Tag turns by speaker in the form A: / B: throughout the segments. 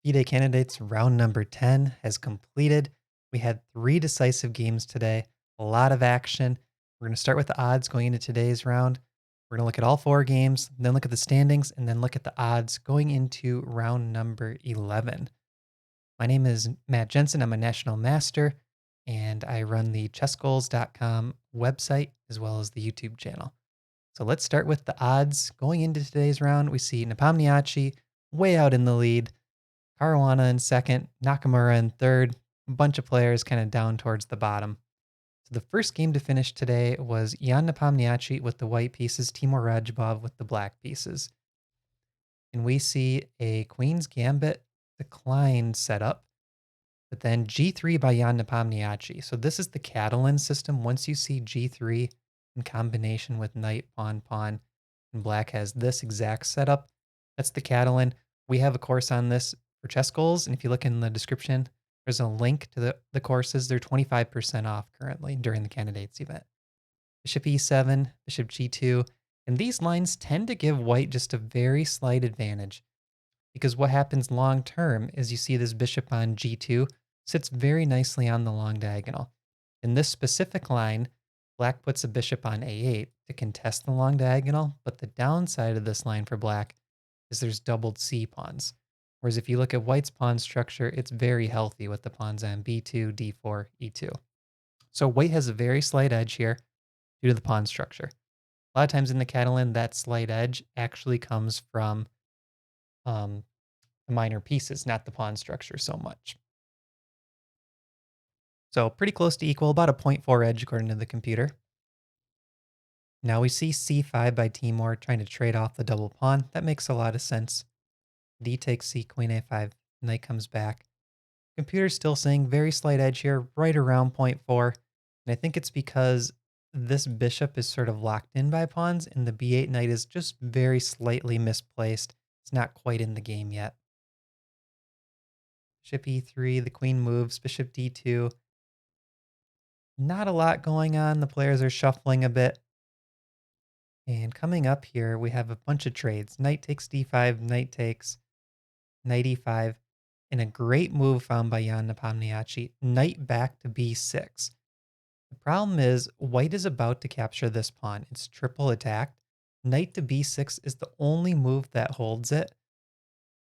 A: FIDE Candidates round number 10 has completed. We had 3 decisive games today, a lot of action. We're going to start with the odds going into today's round. We're going to look at all 4 games, then look at the standings, and then look at the odds going into round number 11. My name is Matt Jensen. I'm a national master, and I run the chessgoals.com website as well as the YouTube channel. So let's start with the odds. Going into today's round, we see Nepomniachtchi way out in the lead. Caruana in second, Nakamura in third, a bunch of players kind of down towards the bottom. So the first game to finish today was Jan Nepomniachtchi with the white pieces, Timur Radjabov with the black pieces. And we see a Queen's Gambit decline setup, but then G3 by Jan Nepomniachtchi. So this is the Catalan system. Once you see G3 in combination with knight, pawn, pawn, and black has this exact setup, that's the Catalan. We have a course on this for chess goals, and if you look in the description, there's a link to the courses. They're 25% off currently during the candidates event. Bishop E7, Bishop G2, and these lines tend to give white just a very slight advantage because what happens long term is you see this bishop on G2 sits very nicely on the long diagonal. In this specific line, black puts a bishop on A8 to contest the long diagonal, but the downside of this line for black is there's doubled C pawns. Whereas if you look at white's pawn structure, it's very healthy with the pawns on B2, D4, E2. So white has a very slight edge here due to the pawn structure. A lot of times in the Catalan, that slight edge actually comes from the minor pieces, not the pawn structure so much. So pretty close to equal, about a 0.4 edge according to the computer. Now we see C5 by Timur trying to trade off the double pawn. That makes a lot of sense. D takes C, Queen A5, knight comes back. Computer's still saying very slight edge here, right around 0.4. And I think it's because this bishop is sort of locked in by pawns and the B8 knight is just very slightly misplaced. It's not quite in the game yet. Bishop E3, the queen moves, Bishop D2. Not a lot going on. The players are shuffling a bit. And coming up here, we have a bunch of trades. Knight takes D5, knight takes, knight E5, and a great move found by Jan Nepomniachtchi, knight back to B6. The problem is white is about to capture this pawn. It's triple attacked. Knight to B6 is the only move that holds it.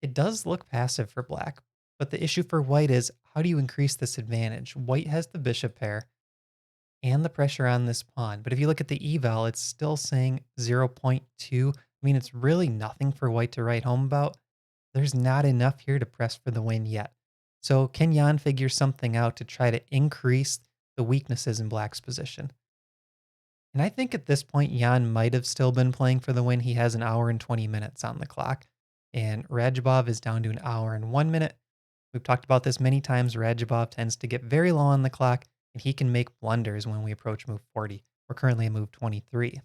A: It does look passive for black, but the issue for white is how do you increase this advantage? White has the bishop pair and the pressure on this pawn. But if you look at the eval, it's still saying 0.2. I mean, it's really nothing for white to write home about. There's not enough here to press for the win yet. So can Jan figure something out to try to increase the weaknesses in black's position? And I think at this point, Jan might have still been playing for the win. He has an hour and 20 minutes on the clock. And Radjabov is down to an hour and 1 minute. We've talked about this many times. Radjabov tends to get very low on the clock, and he can make blunders when we approach move 40. We're currently at move 23.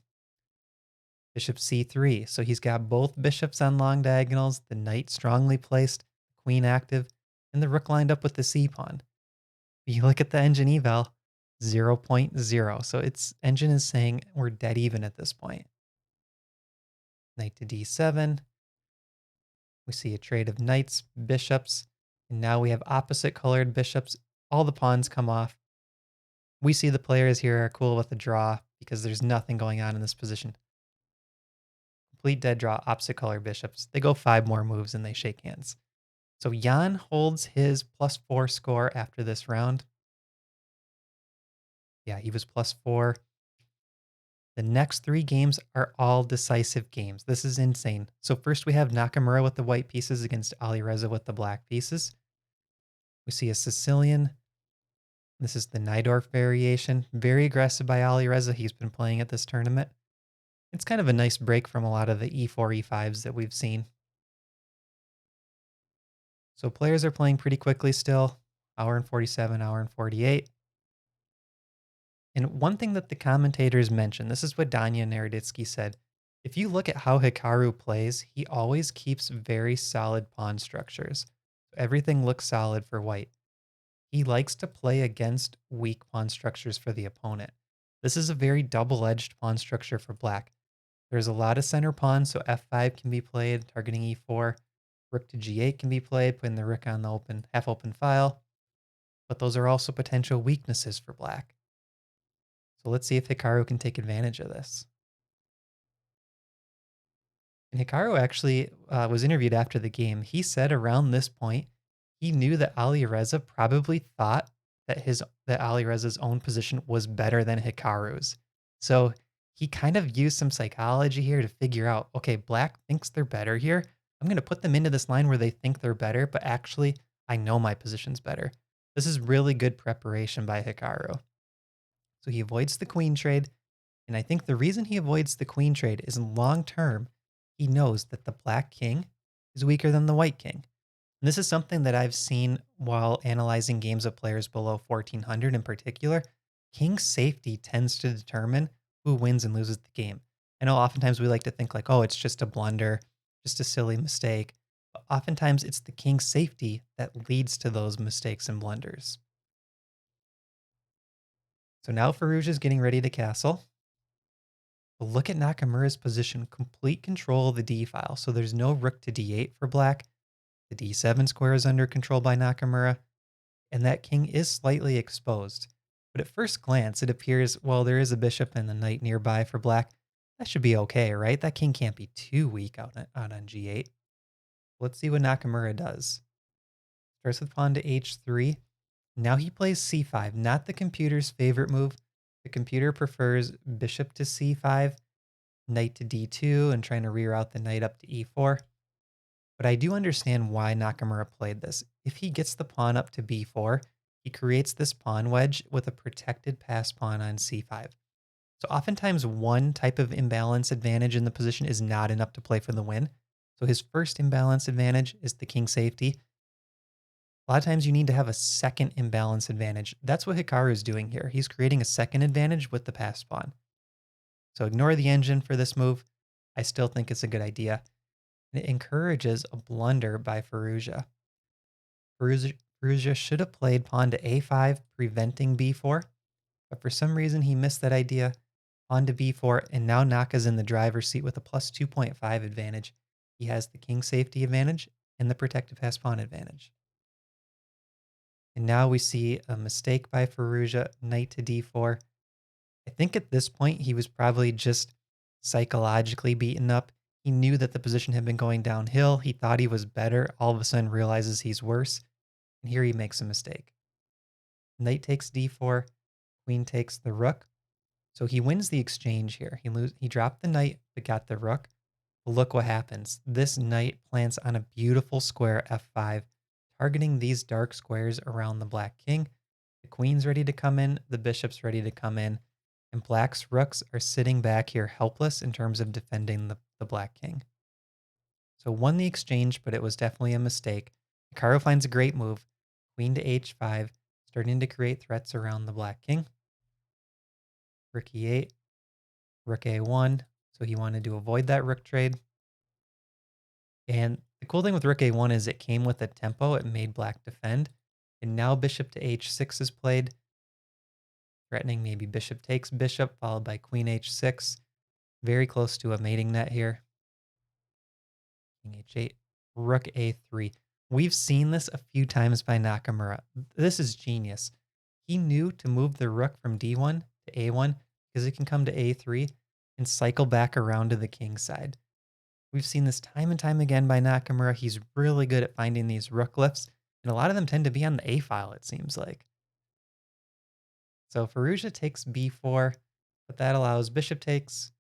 A: Bishop C3. So he's got both bishops on long diagonals, the knight strongly placed, the queen active, and the rook lined up with the C pawn. You look at the engine eval, 0.0. So its engine is saying we're dead even at this point. Knight to D7. We see a trade of knights, bishops, and now we have opposite colored bishops. All the pawns come off. We see the players here are cool with a draw because there's nothing going on in this position. Complete dead draw, opposite colored bishops. They go 5 more moves and they shake hands. So Jan holds his +4 score after this round. Yeah, he was +4. The next 3 games are all decisive games. This is insane. So first we have Nakamura with the white pieces against Alireza with the black pieces. We see a Sicilian. This is the Najdorf variation. Very aggressive by Alireza. He's been playing at this tournament. It's kind of a nice break from a lot of the E4, E5s that we've seen. So players are playing pretty quickly still. Hour and 47, hour and 48. And one thing that the commentators mentioned, this is what Danya Naroditsky said. If you look at how Hikaru plays, he always keeps very solid pawn structures. Everything looks solid for white. He likes to play against weak pawn structures for the opponent. This is a very double-edged pawn structure for black. There's a lot of center pawns, so f5 can be played, targeting e4. Rook to g8 can be played, putting the rook on the open half-open file. But those are also potential weaknesses for black. So let's see if Hikaru can take advantage of this. And Hikaru actually was interviewed after the game. He said around this point, he knew that Alireza probably thought that Alireza's own position was better than Hikaru's. So he kind of used some psychology here to figure out, okay, black thinks they're better here. I'm going to put them into this line where they think they're better, but actually I know my position's better. This is really good preparation by Hikaru. So he avoids the queen trade. And I think the reason he avoids the queen trade is in long term, he knows that the black king is weaker than the white king. And this is something that I've seen while analyzing games of players below 1400 in particular. King safety tends to determine who wins and loses the game. I know oftentimes we like to think like, oh, it's just a blunder, just a silly mistake. But oftentimes it's the king's safety that leads to those mistakes and blunders. So now Firouzja is getting ready to castle. But look at Nakamura's position, complete control of the d file. So there's no rook to d8 for black. The d7 square is under control by Nakamura, and that king is slightly exposed. But at first glance, it appears, well, there is a bishop and the knight nearby for black. That should be okay, right? That king can't be too weak out on g8. Let's see what Nakamura does. Starts with pawn to h3. Now he plays c5, not the computer's favorite move. The computer prefers bishop to c5, knight to d2, and trying to reroute the knight up to e4. But I do understand why Nakamura played this. If he gets the pawn up to b4, he creates this pawn wedge with a protected pass pawn on c5. So oftentimes one type of imbalance advantage in the position is not enough to play for the win. So his first imbalance advantage is the king safety. A lot of times you need to have a second imbalance advantage. That's what Hikaru is doing here. He's creating a second advantage with the pass pawn. So ignore the engine for this move. I still think it's a good idea. And it encourages a blunder by Firouzja. Firouzja should have played pawn to a5, preventing b4. But for some reason, he missed that idea. Pawn to b4, and now Naka's in the driver's seat with a plus 2.5 advantage. He has the king safety advantage and the protective pass pawn advantage. And now we see a mistake by Firouzja, knight to d4. I think at this point, he was probably just psychologically beaten up. He knew that the position had been going downhill. He thought he was better. All of a sudden realizes he's worse. And here he makes a mistake. Knight takes d4. Queen takes the rook. So he wins the exchange here. He dropped the knight, but got the rook. But look what happens. This knight plants on a beautiful square f5, targeting these dark squares around the black king. The queen's ready to come in. The bishop's ready to come in. And black's rooks are sitting back here helpless in terms of defending the black king. So won the exchange, but it was definitely a mistake. Hikaru finds a great move. Queen to h5, starting to create threats around the black king. Rook e8, rook a1. So he wanted to avoid that rook trade. And the cool thing with rook a1 is it came with a tempo. It made black defend. And now bishop to h6 is played, threatening maybe bishop takes bishop, followed by queen h6. Very close to a mating net here. King h8, rook a3. We've seen this a few times by Nakamura. This is genius. He knew to move the rook from d1 to a1 because it can come to a3 and cycle back around to the king's side. We've seen this time and time again by Nakamura. He's really good at finding these rook lifts, and a lot of them tend to be on the a file, it seems like. So Firouzja takes b4, but that allows bishop takes,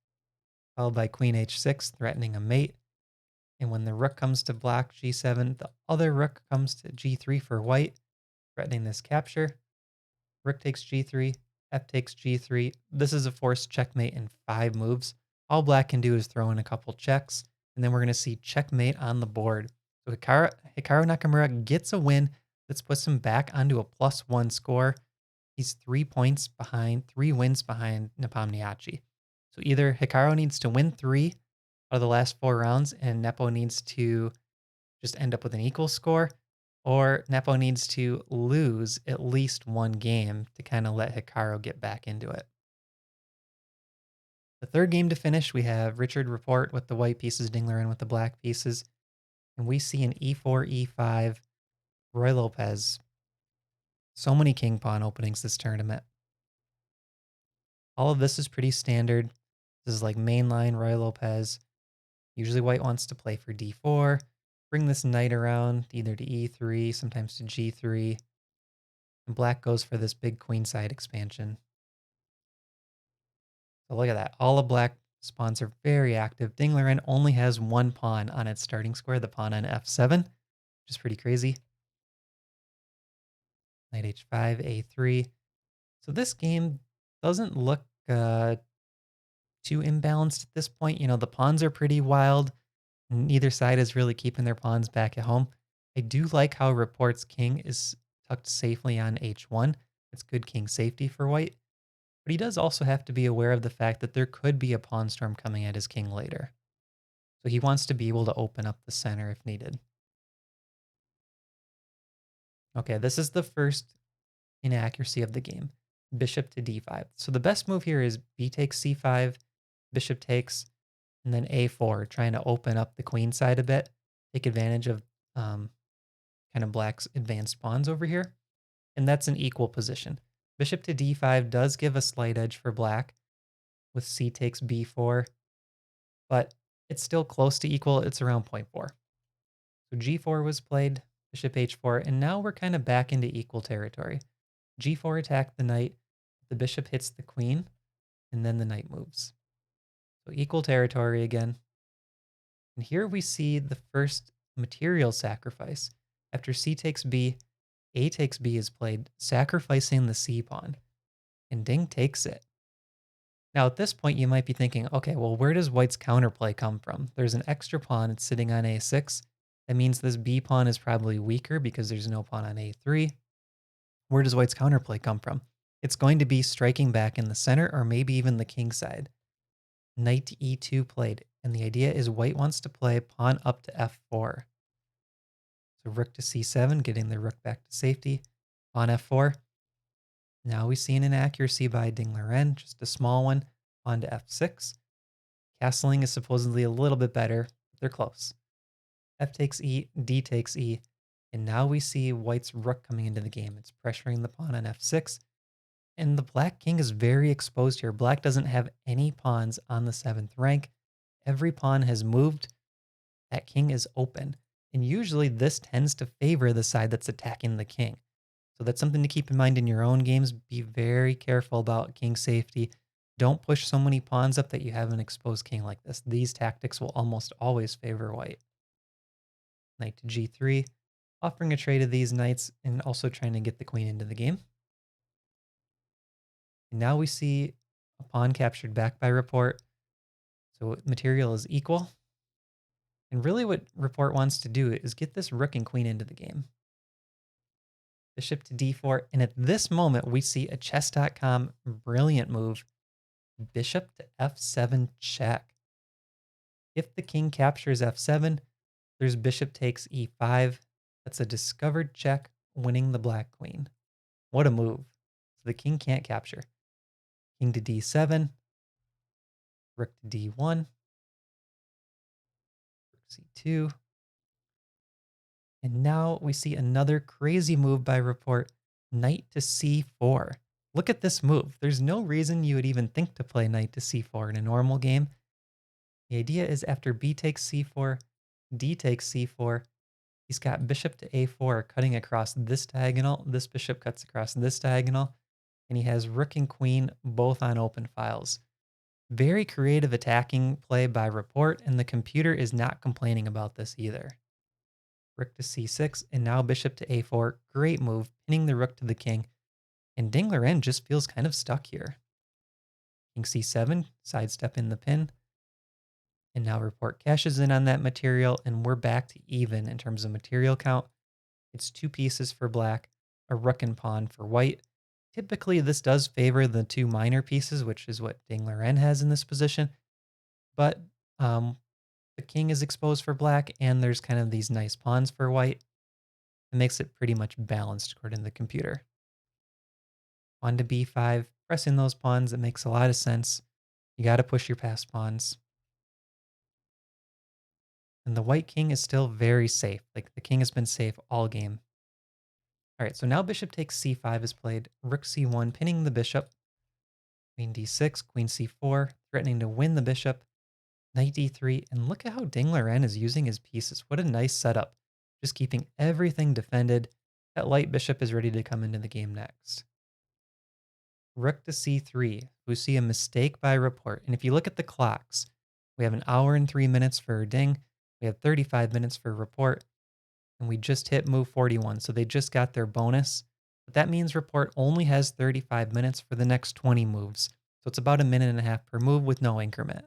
A: followed by queen h6, threatening a mate. And when the rook comes to block g7, the other rook comes to g3 for white, threatening this capture. Rook takes g3, f takes g3. This is a forced checkmate in 5 moves. All black can do is throw in a couple checks, and then we're going to see checkmate on the board. So Hikaru Nakamura gets a win. This puts him back onto a +1 score. He's 3 points behind, 3 wins behind Nepomniachtchi. So either Hikaru needs to win 3 out of the last 4 rounds, and Nepo needs to just end up with an equal score, or Nepo needs to lose at least 1 game to kind of let Hikaru get back into it. The third game to finish, we have Richard Rapport with the white pieces, Dingler in with the black pieces. And we see an e4, e5, Roy Lopez. So many king pawn openings this tournament. All of this is pretty standard. This is like mainline Roy Lopez. Usually white wants to play for d4, bring this knight around either to e3, sometimes to g3. And black goes for this big queenside expansion. So look at that. All of black pawns are very active. Dingler only has one pawn on its starting square, the pawn on f7, which is pretty crazy. Knight h5, a3. So this game doesn't look too imbalanced at this point. You know, the pawns are pretty wild. Neither side is really keeping their pawns back at home. I do like how Rapport's king is tucked safely on h1. It's good king safety for white. But he does also have to be aware of the fact that there could be a pawn storm coming at his king later. So he wants to be able to open up the center if needed. Okay, this is the first inaccuracy of the game. Bishop to d5. So the best move here is b takes c5, bishop takes, and then a4, trying to open up the queen side a bit, take advantage of kind of black's advanced pawns over here. And that's an equal position. Bishop to d5 does give a slight edge for black with c takes b4, but it's still close to equal. It's around 0.4. So g4 was played, bishop h4, and now we're kind of back into equal territory. g4 attacked the knight, the bishop hits the queen, and then the knight moves. So equal territory again. And here we see the first material sacrifice. After c takes b, a takes b is played, sacrificing the c pawn, and Ding takes it. Now at this point you might be thinking, okay, well where does white's counterplay come from? There's an extra pawn, it's sitting on a6. That means this b pawn is probably weaker because there's no pawn on a3. Where does white's counterplay come from? It's going to be striking back in the center or maybe even the king side. Knight to e2 played, and the idea is white wants to play pawn up to f4. So rook to c7, getting the rook back to safety. Pawn f4. Now we see an inaccuracy by Dingler, just a small one. Pawn to f6. Castling is supposedly a little bit better, but they're close. F takes e, d takes e, and now we see white's rook coming into the game. It's pressuring the pawn on f6, and the black king is very exposed here. Black doesn't have any pawns on the 7th rank. Every pawn has moved. That king is open, and usually this tends to favor the side that's attacking the king. So that's something to keep in mind in your own games. Be very careful about king safety. Don't push so many pawns up that you have an exposed king like this. These tactics will almost always favor white. Knight to g3, offering a trade of these knights and also trying to get the queen into the game. And now we see a pawn captured back by Rapport. So material is equal. And really what Rapport wants to do is get this rook and queen into the game. Bishop to d4, and at this moment we see a chess.com brilliant move. Bishop to f7 check. If the king captures f7, there's bishop takes e5. That's a discovered check, winning the black queen. What a move. So the king can't capture. King to d7, rook to d1, rook c2. And now we see another crazy move by Rapport, knight to c4. Look at this move. There's no reason you would even think to play knight to c4 in a normal game. The idea is after b takes c4, d takes c4, he's got bishop to a4 cutting across this diagonal. This bishop cuts across this diagonal. And he has rook and queen both on open files. Very creative attacking play by Rapport, and the computer is not complaining about this either. Rook to c6, and now bishop to a4. Great move, pinning the rook to the king. And Dingler just feels kind of stuck here. King c7, sidestep in the pin. And now Rapport cashes in on that material, and we're back to even in terms of material count. It's 2 pieces for black, a rook and pawn for white. Typically, this does favor the 2 minor pieces, which is what Dingler has in this position. But the king is exposed for black, and there's kind of these nice pawns for white. It makes it pretty much balanced according to the computer. Pawn to b5, pressing those pawns, it makes a lot of sense. You got to push your passed pawns. And the white king is still very safe. Like the king has been safe all game. All right, so now bishop takes c5 is played. Rook c1, pinning the bishop. Queen d6, queen c4, threatening to win the bishop. Knight d3, and look at how Dingler is using his pieces. What a nice setup. Just keeping everything defended. That light bishop is ready to come into the game next. Rook to c3. We see a mistake by Rapport. And if you look at the clocks, we have an hour and 3 minutes for Ding. We have 35 minutes for Rapport. And we just hit move 41. So they just got their bonus. But that means Rapport only has 35 minutes for the next 20 moves. So it's about a minute and a half per move with no increment.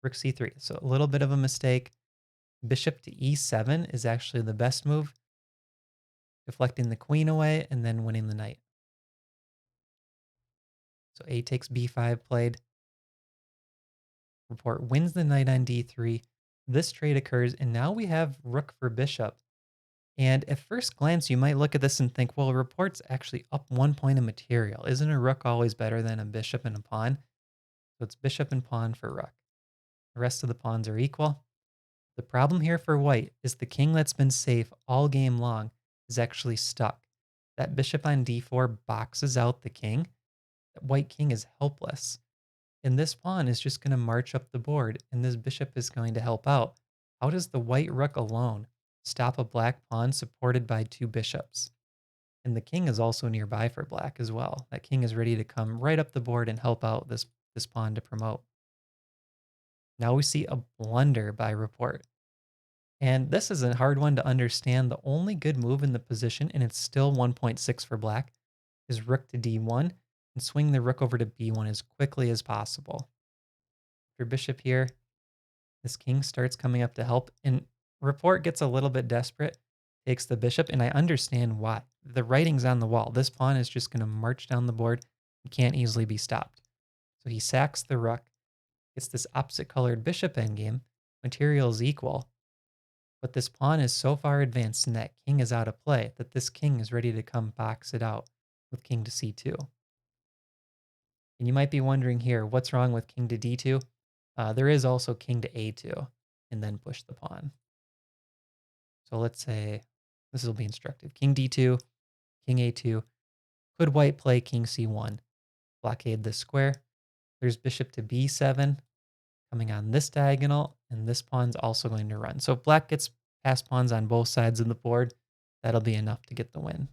A: Rook c3. So a little bit of a mistake. Bishop to e7 is actually the best move, deflecting the queen away and then winning the knight. So a takes b5 played. Rapport wins the knight on d3. This trade occurs, and now we have rook for bishop. And at first glance, you might look at this and think, well, Rapport's actually up 1 point of material. Isn't a rook always better than a bishop and a pawn? So it's bishop and pawn for rook. The rest of the pawns are equal. The problem here for white is the king that's been safe all game long is actually stuck. That bishop on d4 boxes out the king. That white king is helpless. And this pawn is just going to march up the board, and this bishop is going to help out. How does the white rook alone stop a black pawn supported by 2 bishops? And the king is also nearby for black as well. That king is ready to come right up the board and help out this pawn to promote. Now we see a blunder by Rapport. And this is a hard one to understand. The only good move in the position, and it's still 1.6 for black, is rook to d1 and swing the rook over to b1 as quickly as possible. For bishop here, this king starts coming up to help, and Rapport gets a little bit desperate, takes the bishop, and I understand why. The writing's on the wall. This pawn is just going to march down the board and can't easily be stopped. So he sacks the rook, gets this opposite colored bishop endgame, material is equal, but this pawn is so far advanced and that king is out of play that this king is ready to come box it out with king to c2. And you might be wondering here, what's wrong with king to d2? There is also king to a2 and then push the pawn. So let's say, this will be instructive. King d2, king a2. Could white play king c1? Blockade this square. There's bishop to b7 coming on this diagonal, and this pawn's also going to run. So if black gets past pawns on both sides of the board, that'll be enough to get the win.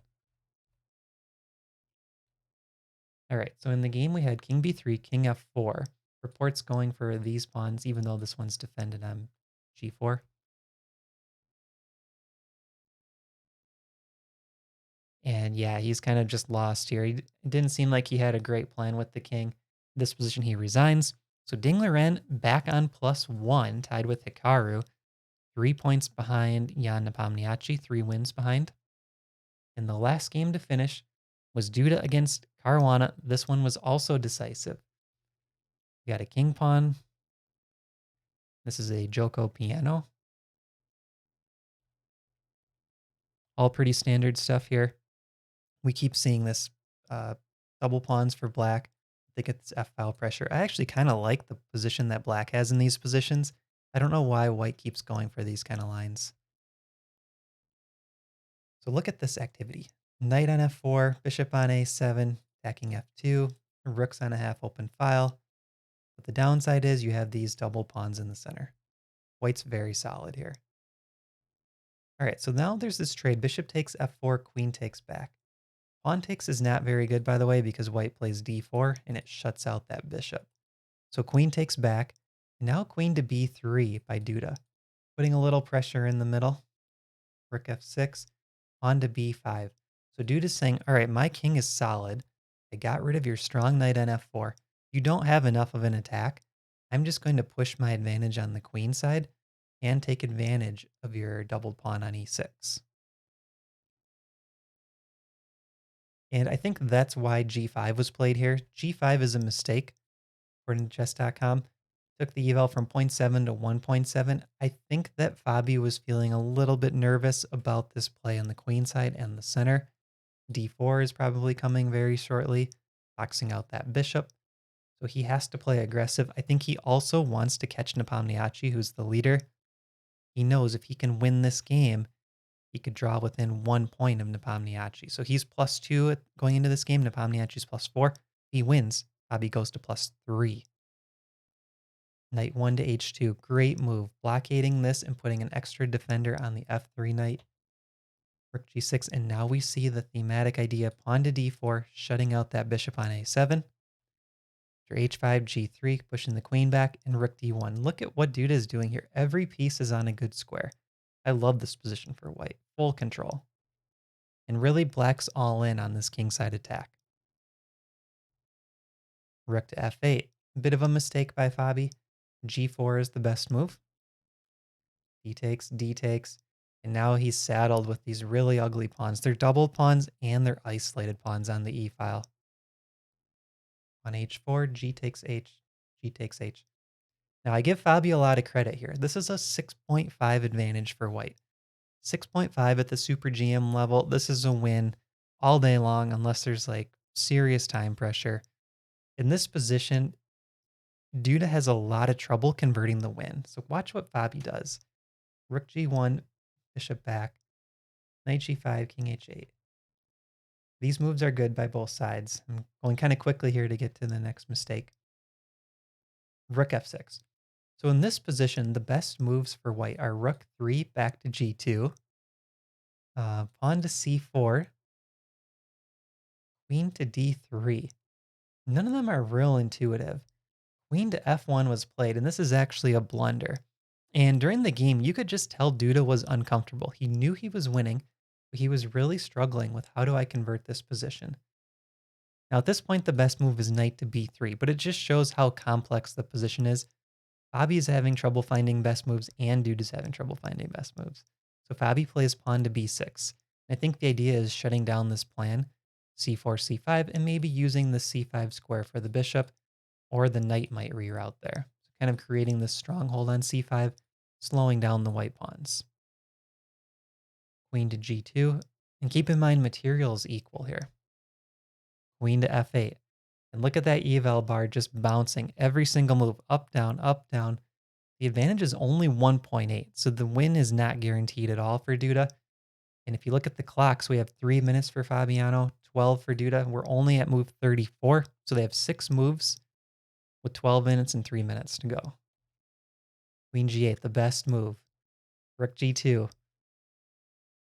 A: All right, so in the game we had king b3, king f4. Rapport's going for these pawns, even though this one's defended on g4. And yeah, he's kind of just lost here. It didn't seem like he had a great plan with the king. This position, he resigns. So Dingler back on +1, tied with Hikaru. 3 points behind Jan Nepomniachtchi, 3 wins behind. And the last game to finish was Duda against Caruana. This one was also decisive. We got a king pawn. This is a Joko piano. All pretty standard stuff here. We keep seeing this double pawns for black. I think it's F-file pressure. I actually kind of like the position that black has in these positions. I don't know why white keeps going for these kind of lines. So look at this activity. Knight on f4, bishop on a7, attacking f2, rook's on a half open file. But the downside is you have these double pawns in the center. White's very solid here. All right, so now there's this trade. Bishop takes f4, queen takes back. Pawn takes is not very good, by the way, because white plays d4 and it shuts out that bishop. So queen takes back. And now queen to b3 by Duda, putting a little pressure in the middle. Rook f6, pawn to b5. So Duda's saying, all right, my king is solid. I got rid of your strong knight on f4. You don't have enough of an attack. I'm just going to push my advantage on the queen side and take advantage of your doubled pawn on e6. And I think that's why g5 was played here. g5 is a mistake, according to chess.com. Took the eval from 0.7 to 1.7. I think that Fabi was feeling a little bit nervous about this play on the queen side and the center. d4 is probably coming very shortly, boxing out that bishop. So he has to play aggressive. I think he also wants to catch Nepomniachtchi, who's the leader. He knows if he can win this game, he could draw within 1 point of Nepomniachtchi. So he's +2 going into this game. Nepomniachtchi's +4. He wins. Bobby goes to +3. Knight 1 to H2. Great move. Blockading this and putting an extra defender on the F3 knight. Rook G6. And now we see the thematic idea. Pawn to D4, shutting out that bishop on A7. After H5, G3, pushing the queen back, and Rook D1. Look at what Duda is doing here. Every piece is on a good square. I love this position for white. Full control. And really black's all in on this kingside attack. Rook to F8. Bit of a mistake by Fabi. G4 is the best move. D takes, D takes. And now he's saddled with these really ugly pawns. They're doubled pawns and they're isolated pawns on the E file. On H4, G takes H, G takes H. Now I give Fabi a lot of credit here. This is a 6.5 advantage for white. 6.5 at the Super GM level. This is a win all day long unless there's like serious time pressure. In this position, Duda has a lot of trouble converting the win. So watch what Fabi does. Rook G1, bishop back, knight G5, king H8. These moves are good by both sides. I'm going kind of quickly here to get to the next mistake. Rook F6. So in this position, the best moves for white are Rook 3 back to G2, pawn to C4, queen to D3. None of them are real intuitive. Queen to F1 was played, and this is actually a blunder. And during the game, you could just tell Duda was uncomfortable. He knew he was winning, but he was really struggling with how do I convert this position. Now at this point, the best move is knight to B3, but it just shows how complex the position is. Fabi is having trouble finding best moves, and Duda's having trouble finding best moves. So Fabi plays pawn to B6. I think the idea is shutting down this plan, C4, C5, and maybe using the C5 square for the bishop, or the knight might reroute there. So kind of creating this stronghold on C5, slowing down the white pawns. Queen to G2, and keep in mind material is equal here. Queen to F8. And look at that eval bar just bouncing every single move, up, down, up, down. The advantage is only 1.8, so the win is not guaranteed at all for Duda. And if you look at the clocks, we have 3 minutes for Fabiano, 12 for Duda. We're only at move 34, so they have 6 moves with 12 minutes and 3 minutes to go. Queen G8, the best move. Rook G2.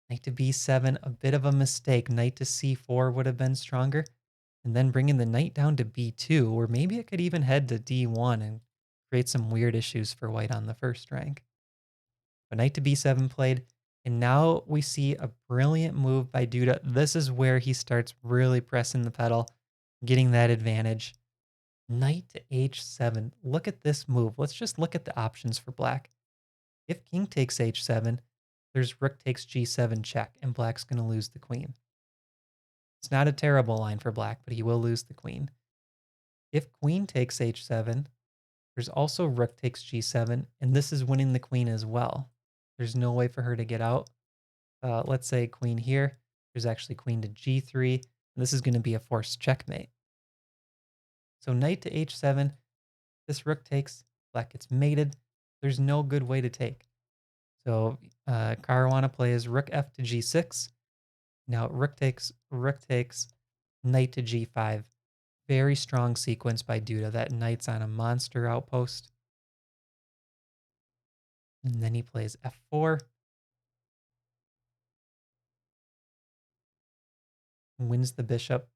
A: Knight to B7, a bit of a mistake. Knight to C4 would have been stronger. And then bringing the knight down to B2, or maybe it could even head to D1 and create some weird issues for white on the first rank. But knight to B7 played, and now we see a brilliant move by Duda. This is where he starts really pressing the pedal, getting that advantage. Knight to H7. Look at this move. Let's just look at the options for black. If king takes H7, there's rook takes G7 check, and black's going to lose the queen. It's not a terrible line for black, but he will lose the queen. If queen takes H7, there's also rook takes G7, and this is winning the queen as well. There's no way for her to get out. Let's say queen here. There's actually queen to G3, and this is going to be a forced checkmate. So knight to H7, this rook takes, black gets mated. There's no good way to take. So Caruana plays rook F to G6. Now rook takes, knight to G5. Very strong sequence by Duda. That knight's on a monster outpost. And then he plays F4. Wins the bishop.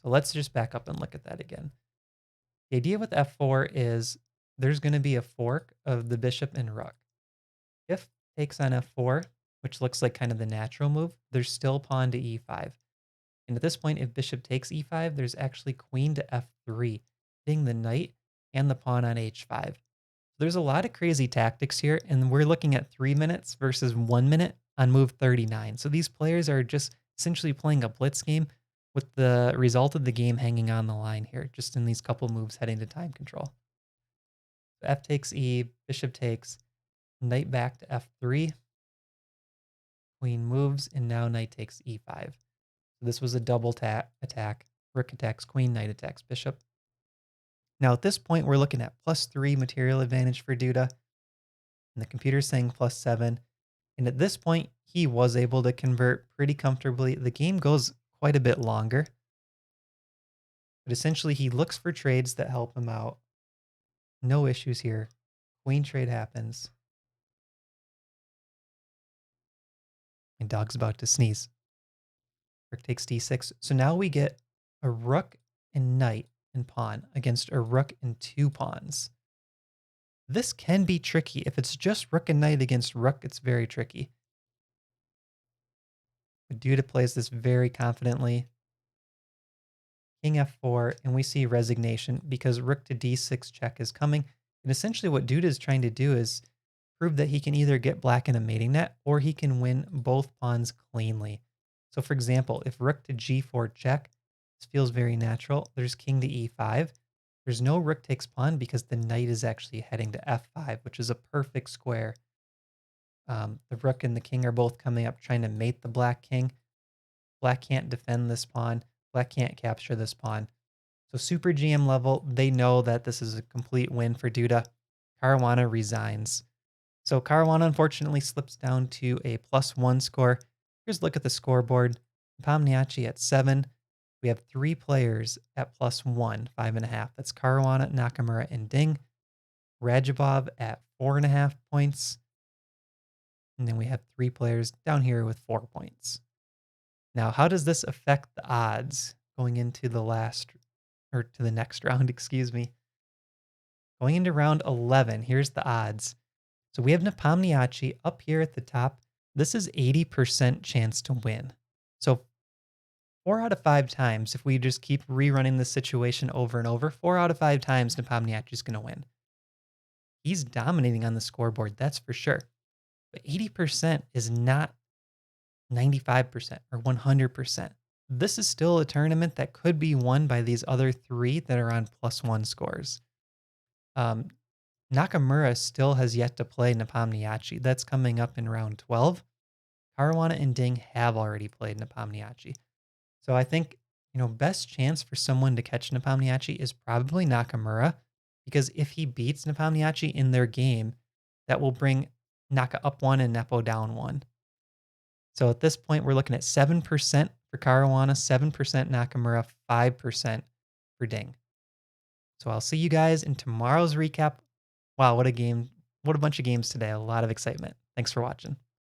A: So let's just back up and look at that again. The idea with F4 is there's going to be a fork of the bishop and rook. If takes on F4, which looks like kind of the natural move, there's still pawn to E5. And at this point, if bishop takes E5, there's actually queen to F3, hitting the knight and the pawn on H5. There's a lot of crazy tactics here, and we're looking at 3 minutes versus 1 minute on move 39. So these players are just essentially playing a blitz game with the result of the game hanging on the line here, just in these couple moves heading to time control. F takes E, bishop takes, knight back to F3, queen moves, and now knight takes E5. So this was a double attack. Rook attacks queen, knight attacks bishop. Now at this point, we're looking at +3 material advantage for Duda. and the computer's saying +7. And at this point, he was able to convert pretty comfortably. The game goes quite a bit longer, but essentially he looks for trades that help him out. No issues here. Queen trade happens, and dog's about to sneeze. Rook takes d6. So now we get a rook and knight and pawn against a rook and two pawns. This can be tricky. If it's just rook and knight against rook, it's very tricky. But Duda plays this very confidently. King f4, and we see resignation because rook to d6 check is coming. And essentially what Duda is trying to do is prove that he can either get black in a mating net or he can win both pawns cleanly. So for example, if rook to g4 check, this feels very natural. There's king to e5. There's no rook takes pawn because the knight is actually heading to f5, which is a perfect square. The rook and the king are both coming up trying to mate the black king. Black can't defend this pawn. Black can't capture this pawn. So super GM level, they know that this is a complete win for Duda. Caruana resigns. So Caruana unfortunately slips down to a +1 score. Here's a look at the scoreboard. Nepomniachtchi at 7. We have 3 players at +1, 5.5. That's Caruana, Nakamura, and Ding. Radjabov at 4.5 points. And then we have 3 players down here with 4 points. Now, how does this affect the odds going into the next round, excuse me. Going into round 11, here's the odds. So we have Nepomniachtchi up here at the top. This is 80% chance to win. So 4 out of 5 times, if we just keep rerunning this situation over and over, 4 out of 5 times Nepomniachtchi is going to win. He's dominating on the scoreboard, that's for sure. But 80% is not 95% or 100%. This is still a tournament that could be won by these other 3 that are on +1 scores. Nakamura still has yet to play Nepomniachtchi. That's coming up in round 12. Caruana and Ding have already played Nepomniachtchi. So I think, best chance for someone to catch Nepomniachtchi is probably Nakamura, because if he beats Nepomniachtchi in their game, that will bring Naka up 1 and Nepo down 1. So at this point, we're looking at 7% for Caruana, 7% Nakamura, 5% for Ding. So I'll see you guys in tomorrow's recap. Wow, what a game. What a bunch of games today. A lot of excitement. Thanks for watching.